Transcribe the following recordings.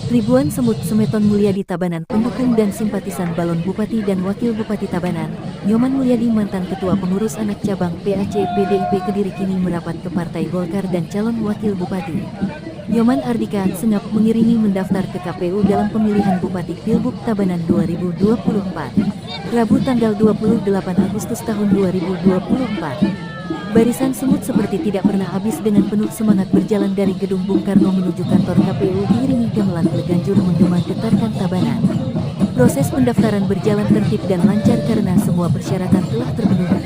Ribuan semut semeton Mulyadi Tabanan, pendukung dan simpatisan balon Bupati dan Wakil Bupati Tabanan, Nyoman Mulyadi mantan Ketua Pengurus Anak Cabang PAC PDIP Kediri kini merapat ke Partai Golkar dan calon Wakil Bupati. Nyoman Ardika Sengap mengiringi mendaftar ke KPU dalam pemilihan Bupati Pilbub Tabanan 2024. Rabu tanggal 28 Agustus tahun 2024. Barisan semut seperti tidak pernah habis dengan penuh semangat berjalan dari gedung Bung Karno menuju kantor KPU diiringi gamelan berganjur menggema getarkan Tabanan. Proses pendaftaran berjalan tertib dan lancar karena semua persyaratan telah terpenuhi.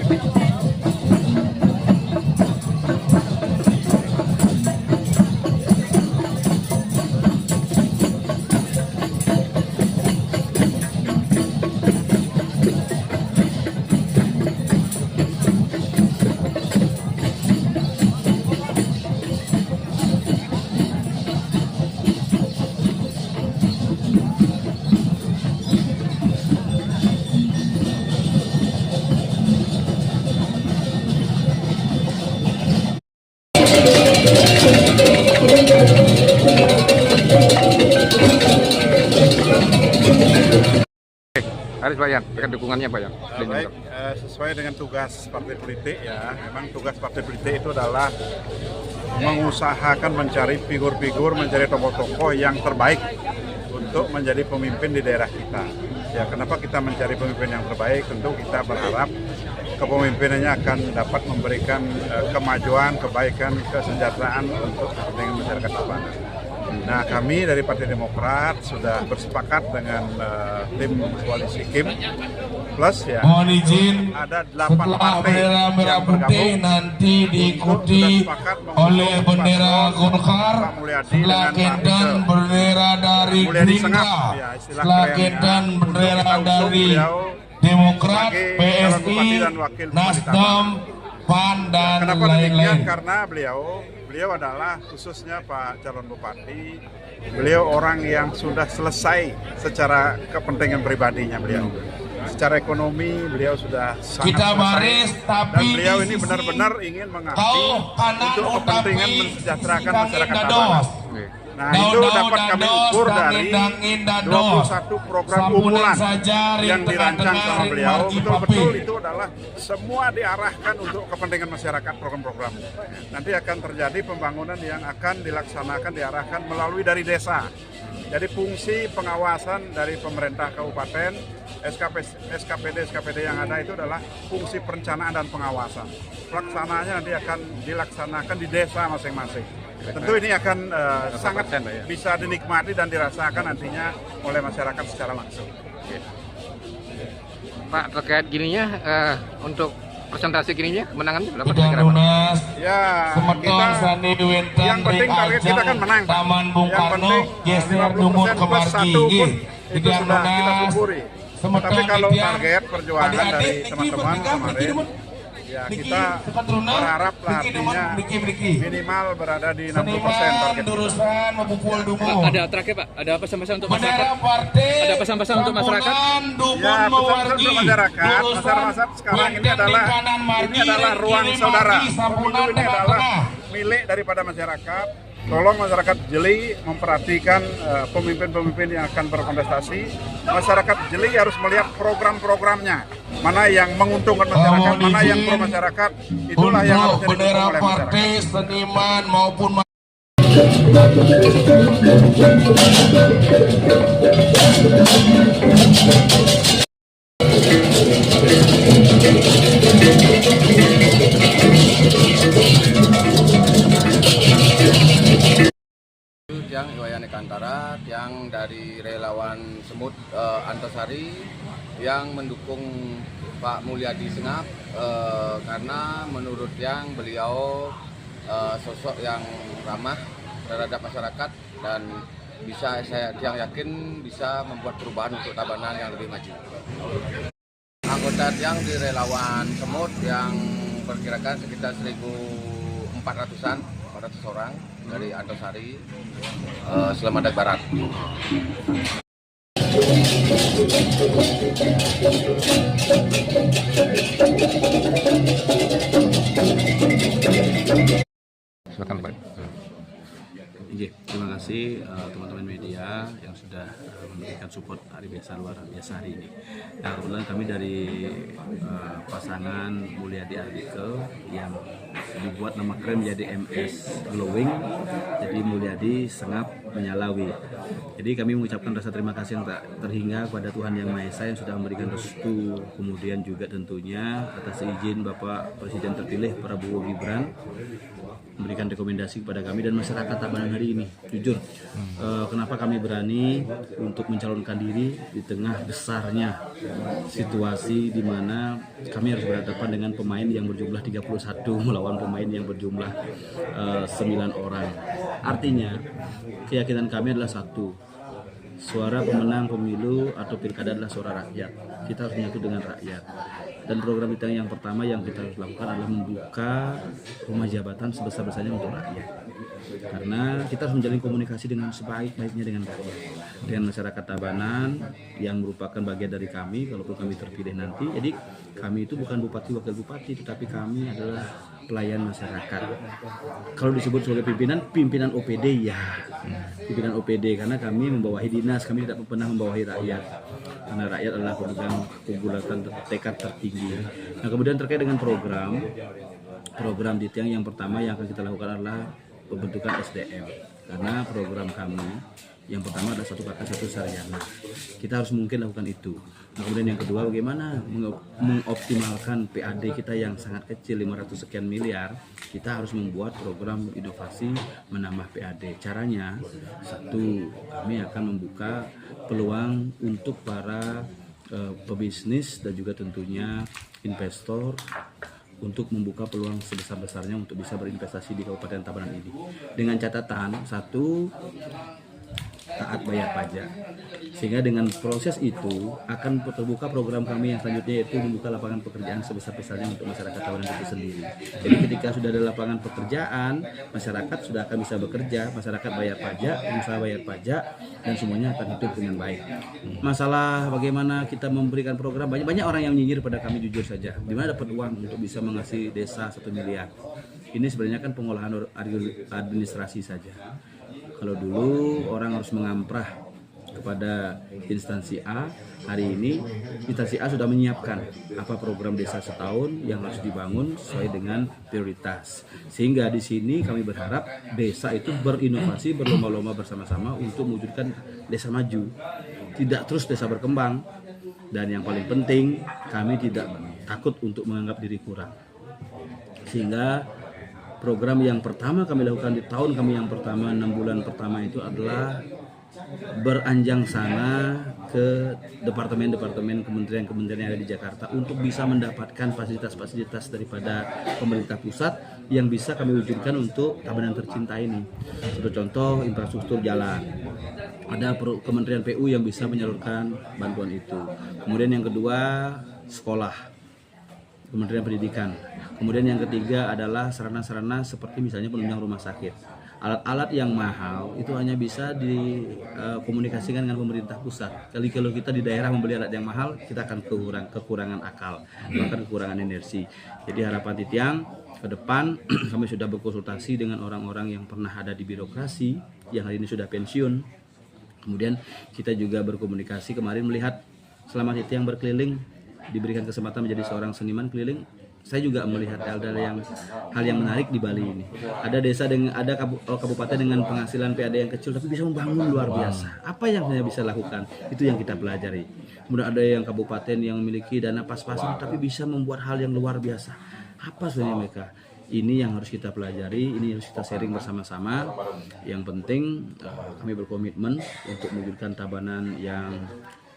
Haris Bayan, dengan dukungannya Bayan. Baik, sesuai dengan tugas partai politik ya, memang tugas partai politik itu adalah mengusahakan mencari figur-figur, mencari tokoh-tokoh yang terbaik untuk menjadi pemimpin di daerah kita. Ya, kenapa kita mencari pemimpin yang terbaik? Tentu kita berharap kepemimpinannya akan dapat memberikan kemajuan, kebaikan, kesejahteraan untuk kepentingan masyarakat Tabanan. Nah, kami dari Partai Demokrat sudah bersepakat dengan tim koalisi Kim Plus ya. Mohon izin, ada 8 partai bendera merah yang putih bergabung nanti diikuti oleh bendera Golkar, setelah Kedan bendera dari Gerindra, setelah Kedan bendera dari Demokrat, PSI, Nasdem, PAN dan Kenapa demikian? lain-lain. Karena beliau adalah khususnya Pak calon Bupati, beliau orang yang sudah selesai secara kepentingan pribadinya beliau. Secara ekonomi beliau sudah sangat Kita selesai. baris, tapi Dan beliau di ini sisi benar-benar ingin mengabdi kau kanan untuk kepentingan tapi mensejahterakan dangin masyarakat dados. Tabanan. Nah, itu dapat kami ukur dari 21 program unggulan yang dirancang sama beliau. Betul-betul itu adalah semua diarahkan untuk kepentingan masyarakat program-program. Nanti akan terjadi pembangunan yang akan dilaksanakan, diarahkan melalui dari desa. Jadi fungsi pengawasan dari pemerintah kabupaten, SKPD yang ada itu adalah fungsi perencanaan dan pengawasan. Pelaksanaannya nanti akan dilaksanakan di desa masing-masing. Tentu ini akan sangat bisa dinikmati dan dirasakan nantinya oleh masyarakat secara langsung. Pak, terkait gininya, untuk presentasi gininya, kemenangan berapa Udah kira-kira Pak? lunas, Ya, semeton Sani Wintan yang penting target kita kan menang. Taman Bung Yang Karno penting geser 50% dumur plus ke Margi. 1 pun itu Tidak sudah kita lunas. syukuri. Semeton Tapi kalau Ikhtiar, target perjuangan dari adik-adik, teman-teman kemarin, ya kita berharap lah artinya minimal berada di 60% Seniman, target. Durusan, Mapupul Dumu. Ada terakhir Pak, ada pesan-pesan untuk masyarakat? Bendera partai, Ada pesan-pesan untuk masyarakat? Ya, pesan untuk masyarakat sekarang ini adalah ruang saudara. Pemilu ini adalah milik daripada masyarakat. Tolong masyarakat jeli memperhatikan pemimpin-pemimpin yang akan berkontestasi. Masyarakat jeli harus melihat program-programnya. Mana yang menguntungkan masyarakat, mana yang pro masyarakat. Itulah yang harus untuk bendera didukung oleh masyarakat. partai, seniman maupun yang Iwayane Kantara, yang dari relawan Semut Antasari yang mendukung Pak Mulyadi Sengap karena menurut yang beliau sosok yang ramah terhadap masyarakat dan bisa saya yakin bisa membuat perubahan untuk Tabanan yang lebih maju. Anggota yang di relawan Semut yang perkirakan sekitar 1.400-an, 400 orang dari Antasari, Slemadeg Barat. Silakan Pak. Terima kasih. kasih teman-teman media yang sudah memberikan support hari biasa luar biasa hari ini. Nah, kebetulan kami dari pasangan Mulyadi Artikel yang dibuat nama keren menjadi MS Glowing, jadi Mulyadi Sengap Menyalawi. Jadi kami mengucapkan rasa terima kasih yang tak terhingga kepada Tuhan Yang Maha Esa yang sudah memberikan restu, kemudian juga tentunya atas izin Bapak Presiden terpilih Prabowo Gibran memberikan rekomendasi kepada kami dan masyarakat Tabanan hari ini. Jujur, kenapa kami berani untuk mencalonkan diri di tengah besarnya situasi di mana kami harus berhadapan dengan pemain yang berjumlah 31 melawan pemain yang berjumlah 9 orang. Artinya, keyakinan kami adalah satu. Suara pemenang pemilu atau pilkada adalah suara rakyat. Kita harus menyatu dengan rakyat. Dan program kita yang pertama yang kita harus lakukan adalah membuka rumah jabatan sebesar-besarnya untuk rakyat. Karena kita harus menjalin komunikasi dengan sebaik-baiknya dengan rakyat, dengan masyarakat Tabanan yang merupakan bagian dari kami kalaupun kami terpilih nanti. Jadi kami itu bukan bupati wakil bupati, tetapi kami adalah pelayan masyarakat. Kalau disebut sebagai pimpinan OPD ya, pimpinan OPD karena kami membawahi dinas, kami tidak pernah membawahi rakyat. Karena rakyat adalah pemegang kumpulan tekad tertinggi. Nah, kemudian terkait dengan program di tiang yang pertama yang akan kita lakukan adalah pembentukan SDM. Karena program kami yang pertama adalah 1 kakak 1 sarjana. Kita harus mungkin lakukan itu. Nah, kemudian yang kedua bagaimana mengoptimalkan PAD kita yang sangat kecil 500 sekian miliar. Kita harus membuat program inovasi menambah PAD. Caranya satu, kami akan membuka peluang untuk para pebisnis dan juga tentunya investor untuk membuka peluang sebesar-besarnya untuk bisa berinvestasi di Kabupaten Tabanan ini. Dengan catatan, satu, taat bayar pajak. Sehingga dengan proses itu akan terbuka program kami yang selanjutnya, yaitu membuka lapangan pekerjaan sebesar-besarnya untuk masyarakat Tabanan itu sendiri. Jadi ketika sudah ada lapangan pekerjaan, masyarakat sudah akan bisa bekerja, masyarakat bayar pajak, pengusaha bayar pajak, dan semuanya akan hidup dengan baik. Masalah bagaimana kita memberikan program, banyak orang yang nyinyir pada kami, jujur saja. Di mana dapat uang untuk bisa mengasihi desa 1 miliar. Ini sebenarnya kan pengolahan administrasi saja. Kalau dulu orang harus mengamprah kepada instansi A, hari ini instansi A sudah menyiapkan apa program desa setahun yang harus dibangun sesuai dengan prioritas. Sehingga di sini kami berharap desa itu berinovasi, berlomba-lomba bersama-sama untuk mewujudkan desa maju. Tidak terus desa berkembang. Dan yang paling penting, kami tidak takut untuk menganggap diri kurang. Sehingga program yang pertama kami lakukan di tahun kami yang pertama, 6 bulan pertama itu adalah beranjang sana ke departemen-departemen kementerian-kementerian yang ada di Jakarta untuk bisa mendapatkan fasilitas-fasilitas daripada pemerintah pusat yang bisa kami wujudkan untuk Tabanan tercinta ini. Sebagai contoh, infrastruktur jalan. Ada Kementerian PU yang bisa menyalurkan bantuan itu. Kemudian yang kedua, sekolah, Kementerian Pendidikan. Kemudian yang ketiga adalah sarana-sarana seperti misalnya penunjang rumah sakit. Alat-alat yang mahal itu hanya bisa dikomunikasikan dengan pemerintah pusat. Kalau kita di daerah membeli alat yang mahal, kita akan kekurangan akal, bahkan kekurangan energi. Jadi harapan Titiang ke depan kami sudah berkonsultasi dengan orang-orang yang pernah ada di birokrasi, yang hari ini sudah pensiun. Kemudian kita juga berkomunikasi kemarin melihat selama Titiang berkeliling, diberikan kesempatan menjadi seorang seniman keliling. Saya juga melihat hal yang menarik di Bali ini. Ada desa ada kabupaten dengan penghasilan PAD yang kecil tapi bisa membangun luar biasa. Apa yang saya bisa lakukan? Itu yang kita pelajari. Kemudian ada yang kabupaten yang memiliki dana pas-pasan tapi bisa membuat hal yang luar biasa. Apa sebenarnya mereka? Ini yang harus kita pelajari, ini harus kita sharing bersama-sama. Yang penting kami berkomitmen untuk mewujudkan Tabanan yang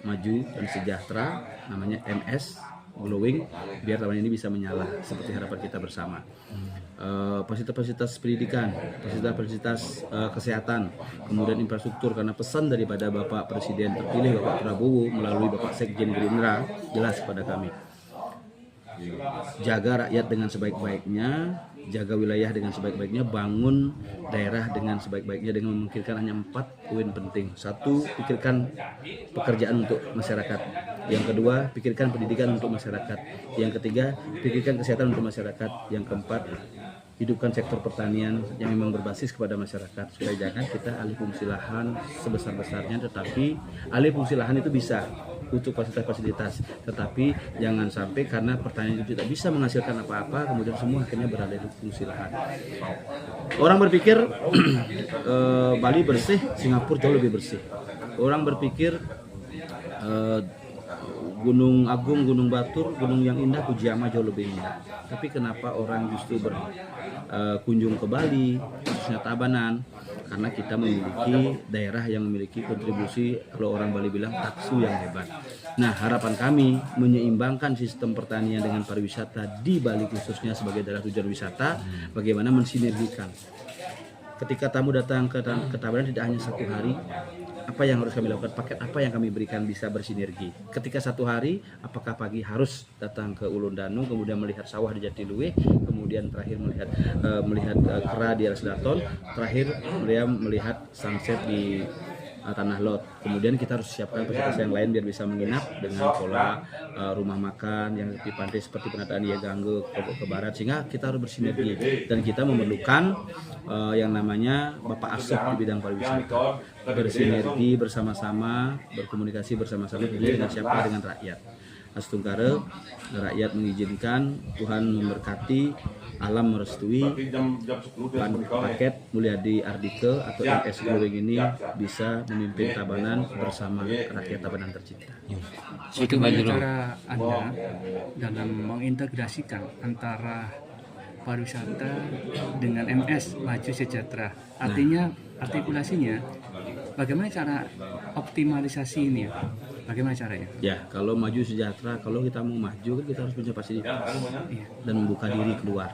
maju dan sejahtera, namanya MS Glowing, biar Tabanan ini bisa menyala seperti harapan kita bersama. Fasilitas-fasilitas pendidikan, fasilitas kesehatan, kemudian infrastruktur, karena pesan daripada Bapak Presiden terpilih Bapak Prabowo melalui Bapak Sekjen Gerindra jelas kepada kami. Jaga rakyat dengan sebaik-baiknya, jaga wilayah dengan sebaik-baiknya, bangun daerah dengan sebaik-baiknya dengan memikirkan hanya 4 poin penting. 1, pikirkan pekerjaan untuk masyarakat. Yang kedua, pikirkan pendidikan untuk masyarakat. Yang ketiga, pikirkan kesehatan untuk masyarakat. Yang keempat, hidupkan sektor pertanian yang memang berbasis kepada masyarakat, supaya jangan kita alih fungsi lahan sebesar-besarnya, tetapi alih fungsi lahan itu bisa untuk fasilitas-fasilitas, tetapi jangan sampai karena pertanian itu tidak bisa menghasilkan apa-apa kemudian semua akhirnya beralih fungsi lahan. Orang berpikir Bali bersih, Singapura jauh lebih bersih. Orang berpikir Gunung Agung, Gunung Batur, gunung yang indah, Fujiyama jauh lebih indah. Tapi kenapa orang justru berkunjung ke Bali, khususnya Tabanan? Karena kita memiliki daerah yang memiliki kontribusi, kalau orang Bali bilang taksu yang hebat. Nah, harapan kami menyeimbangkan sistem pertanian dengan pariwisata di Bali khususnya sebagai daerah tujuan wisata, bagaimana mensinergikan. Ketika tamu datang ke Tabanan tidak hanya 1 hari, apa yang harus kami lakukan, paket apa yang kami berikan bisa bersinergi. Ketika 1 hari, apakah pagi harus datang ke Ulun Danu, kemudian melihat sawah di Jatiluwe, kemudian terakhir melihat kera di Alas Daton, terakhir melihat sunset di Tanah Lot. Kemudian kita harus siapkan fasilitas yang lain biar bisa menginap dengan pola rumah makan yang di pantai seperti penataan Iegangge ke barat, sehingga kita harus bersinergi dan kita memerlukan yang namanya Bapak Asep di bidang pariwisata, bersinergi bersama-sama, berkomunikasi bersama-sama dengan siapa, dengan rakyat. Astungkare, rakyat mengizinkan, Tuhan memberkati, alam merestui, paket Mulyadi Ardike atau MS Glowing ini bisa memimpin Tabanan bersama rakyat Tabanan tercinta. Bagaimana cara Anda dalam mengintegrasikan antara pariwisata dengan MS Maju Sejahtera? Artinya artikulasinya, bagaimana cara optimalisasi ini? Bagaimana caranya? Ya, kalau maju sejahtera, kalau kita mau maju kan kita harus punya fasilitas dan membuka diri keluar.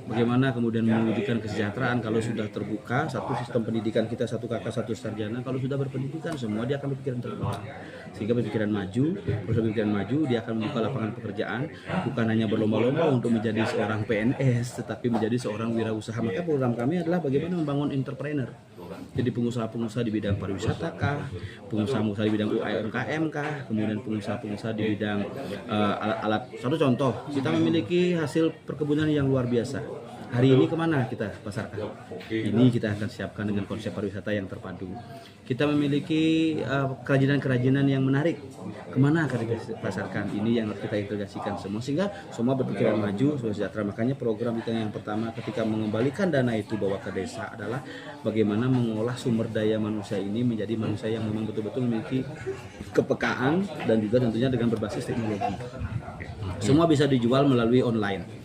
Bagaimana kemudian mewujudkan kesejahteraan kalau sudah terbuka, satu sistem pendidikan kita 1 kakak 1 sarjana, kalau sudah berpendidikan semua dia akan berpikiran terbuka. Sehingga berpikiran maju, kalau berpikiran maju dia akan membuka lapangan pekerjaan, bukan hanya berlomba-lomba untuk menjadi seorang PNS, tetapi menjadi seorang wirausaha. Maka program kami adalah bagaimana membangun entrepreneur. Jadi pengusaha-pengusaha di bidang pariwisata kah, pengusaha-pengusaha di bidang UMKM kah, kemudian pengusaha-pengusaha di bidang alat-alat. Satu contoh, kita memiliki hasil perkebunan yang luar biasa. Hari ini kemana kita pasarkan? Ini kita akan siapkan dengan konsep pariwisata yang terpadu. Kita memiliki kerajinan-kerajinan yang menarik. Kemana akan kita pasarkan? Ini yang harus kita integrasikan semua, sehingga semua berpikiran maju, sejahtera. Makanya program kita yang pertama ketika mengembalikan dana itu bawa ke desa adalah bagaimana mengolah sumber daya manusia ini menjadi manusia yang memang betul-betul memiliki kepekaan dan juga tentunya dengan berbasis teknologi. Semua bisa dijual melalui online.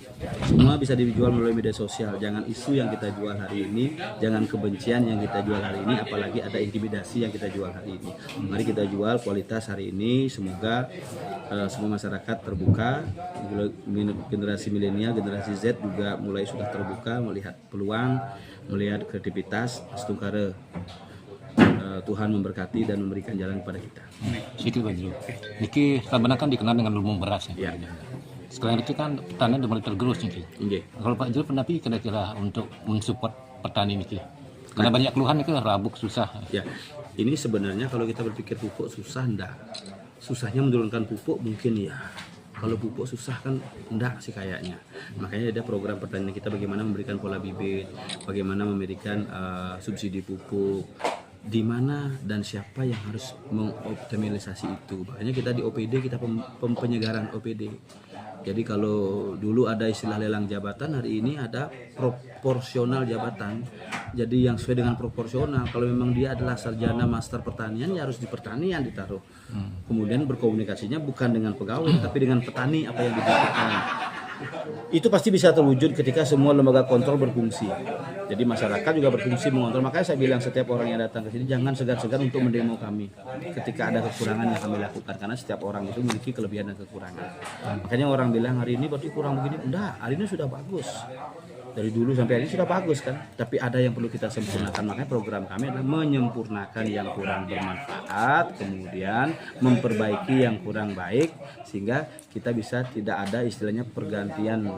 Semua bisa dijual melalui media sosial. Jangan isu yang kita jual hari ini, jangan kebencian yang kita jual hari ini, apalagi ada intimidasi yang kita jual hari ini. Mari kita jual kualitas hari ini. Semoga semua masyarakat terbuka, generasi milenial, generasi Z juga mulai sudah terbuka melihat peluang, melihat kreativitas. Astungkare, Tuhan memberkati dan memberikan jalan kepada kita. Sikil Bajro. Niki Tabanan kan dikenal dengan lumbung beras ya. Sekarang itu kan petani udah mulai tergerus nih. Kalau Pak Jul pernah kira-kira untuk mensupport petani ini, karena banyak keluhan itu rabuk susah. Ya, ini sebenarnya kalau kita berpikir pupuk susah, enggak. Susahnya menurunkan pupuk mungkin ya. Kalau pupuk susah kan enggak sih kayaknya. Makanya ada program pertanian kita bagaimana memberikan pola bibit, bagaimana memberikan subsidi pupuk, di mana dan siapa yang harus mengoptimalisasi itu. Makanya kita di OPD kita penyegaran OPD. Jadi kalau dulu ada istilah lelang jabatan, hari ini ada proporsional jabatan. Jadi yang sesuai dengan proporsional. Kalau memang dia adalah sarjana master pertanian, ya harus di pertanian ditaruh. Kemudian berkomunikasinya bukan dengan pegawai, tapi dengan petani apa yang dibutuhkan. Itu pasti bisa terwujud ketika semua lembaga kontrol berfungsi. Jadi masyarakat juga berfungsi mengontrol. Makanya saya bilang setiap orang yang datang ke sini jangan segan-segan untuk mendemo kami ketika ada kekurangan yang kami lakukan, karena setiap orang itu memiliki kelebihan dan kekurangan. Makanya orang bilang hari ini berarti kurang begini. Enggak, hari ini sudah bagus. Dari dulu sampai hari ini sudah bagus kan, tapi ada yang perlu kita sempurnakan. Makanya program kami adalah menyempurnakan yang kurang bermanfaat, kemudian memperbaiki yang kurang baik, sehingga kita bisa tidak ada istilahnya pergantian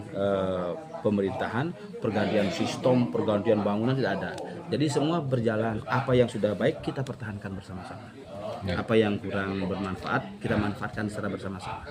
pemerintahan, pergantian sistem, pergantian bangunan, tidak ada. Jadi semua berjalan, apa yang sudah baik kita pertahankan bersama-sama. Apa yang kurang bermanfaat kita manfaatkan secara bersama-sama.